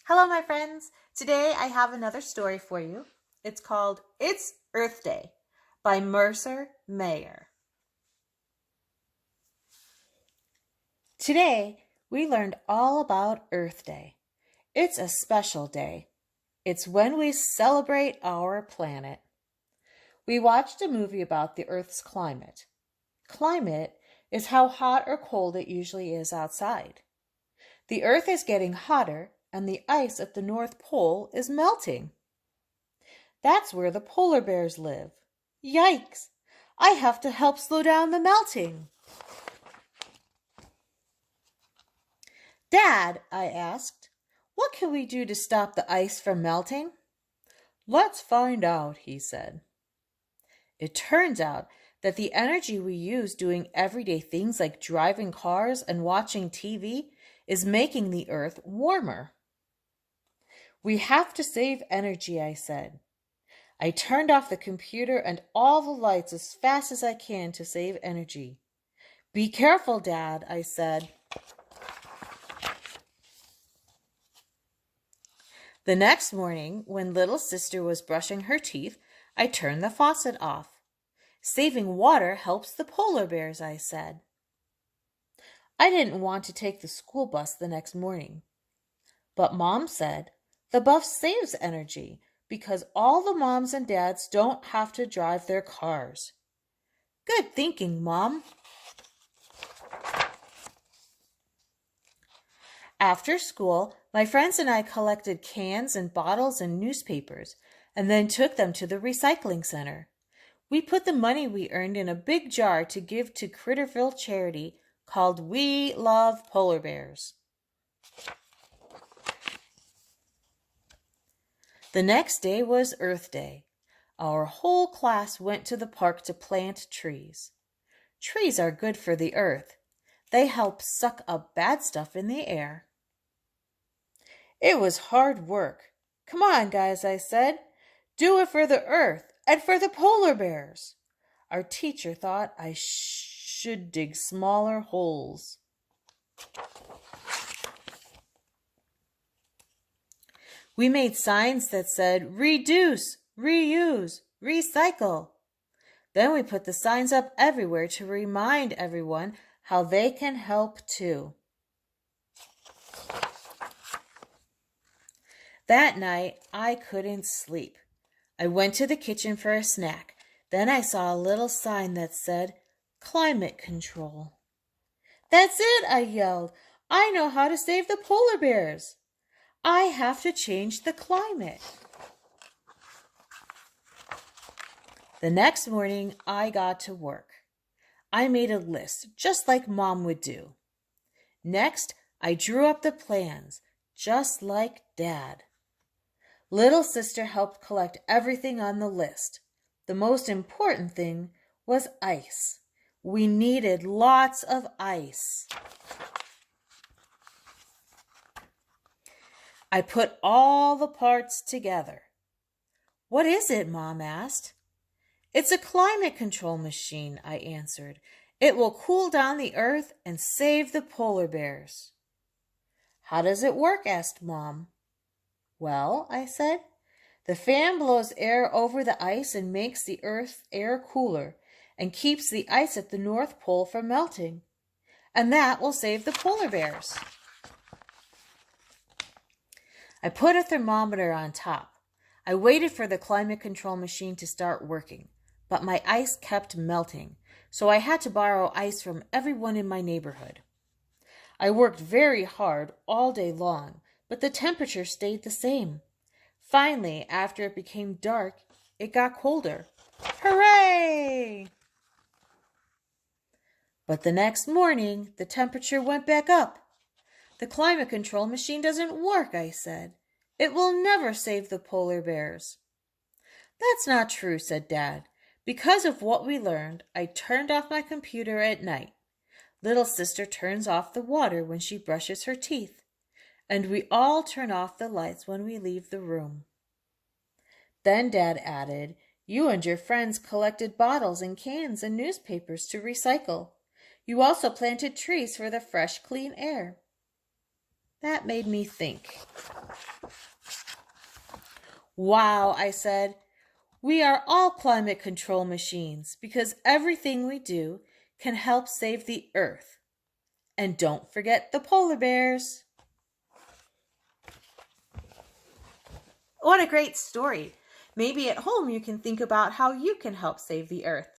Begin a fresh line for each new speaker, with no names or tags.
Hello, my friends. Today I have another story for you. It's called It's Earth Day by Mercer Mayer. Today we learned all about Earth Day. It's a special day. It's when we celebrate our planet. We watched a movie about the Earth's climate. Climate is how hot or cold it usually is outside. The Earth is getting hotter and the ice at the North Pole is melting. That's where the polar bears live. Yikes! I have to help slow down the melting. Dad, I asked, what can we do to stop the ice from melting? Let's find out, he said. It turns out that the energy we use doing everyday things like driving cars and watching TV is making the Earth warmer. We have to save energy, I said. I turned off the computer and all the lights as fast as I can to save energy. Be careful, Dad, I said. The next morning, when little sister was brushing her teeth, I turned the faucet off. Saving water helps the polar bears, I said. I didn't want to take the school bus the next morning, but Mom said the bus saves energy because all the moms and dads don't have to drive their cars. Good thinking, Mom. After school, my friends and I collected cans and bottles and newspapers and then took them to the recycling center. We put the money we earned in a big jar to give to Critterville charity called We Love Polar Bears. The next day was Earth Day. Our whole class went to the park to plant trees. Trees are good for the earth. They help suck up bad stuff in the air. It was hard work. Come on, guys, I said. Do it for the earth and for the polar bears. Our teacher thought I should dig smaller holes. We made signs that said, reduce, reuse, recycle. Then we put the signs up everywhere to remind everyone how they can help too. That night, I couldn't sleep. I went to the kitchen for a snack. Then I saw a little sign that said, climate control. That's it, I yelled. I know how to save the polar bears. I have to change the climate. The next morning, I got to work. I made a list, just like Mom would do. Next, I drew up the plans, just like Dad. Little sister helped collect everything on the list. The most important thing was ice. We needed lots of ice. I put all the parts together. What is it, Mom asked. It's a climate control machine, I answered. It will cool down the earth and save the polar bears. How does it work? Asked Mom. Well, I said, the fan blows air over the ice and makes the Earth's air cooler and keeps the ice at the North Pole from melting. And that will save the polar bears. I put a thermometer on top. I waited for the climate control machine to start working, but my ice kept melting, so I had to borrow ice from everyone in my neighborhood. I worked very hard all day long, but the temperature stayed the same. Finally, after it became dark, it got colder. Hooray! But the next morning, the temperature went back up. The climate control machine doesn't work, I said. It will never save the polar bears. That's not true, said Dad. Because of what we learned, I turned off my computer at night. Little sister turns off the water when she brushes her teeth. And we all turn off the lights when we leave the room. Then Dad added, you and your friends collected bottles and cans and newspapers to recycle. You also planted trees for the fresh, clean air. That made me think. Wow, I said. We are all climate control machines because everything we do can help save the Earth. And don't forget the polar bears. What a great story. Maybe at home you can think about how you can help save the Earth.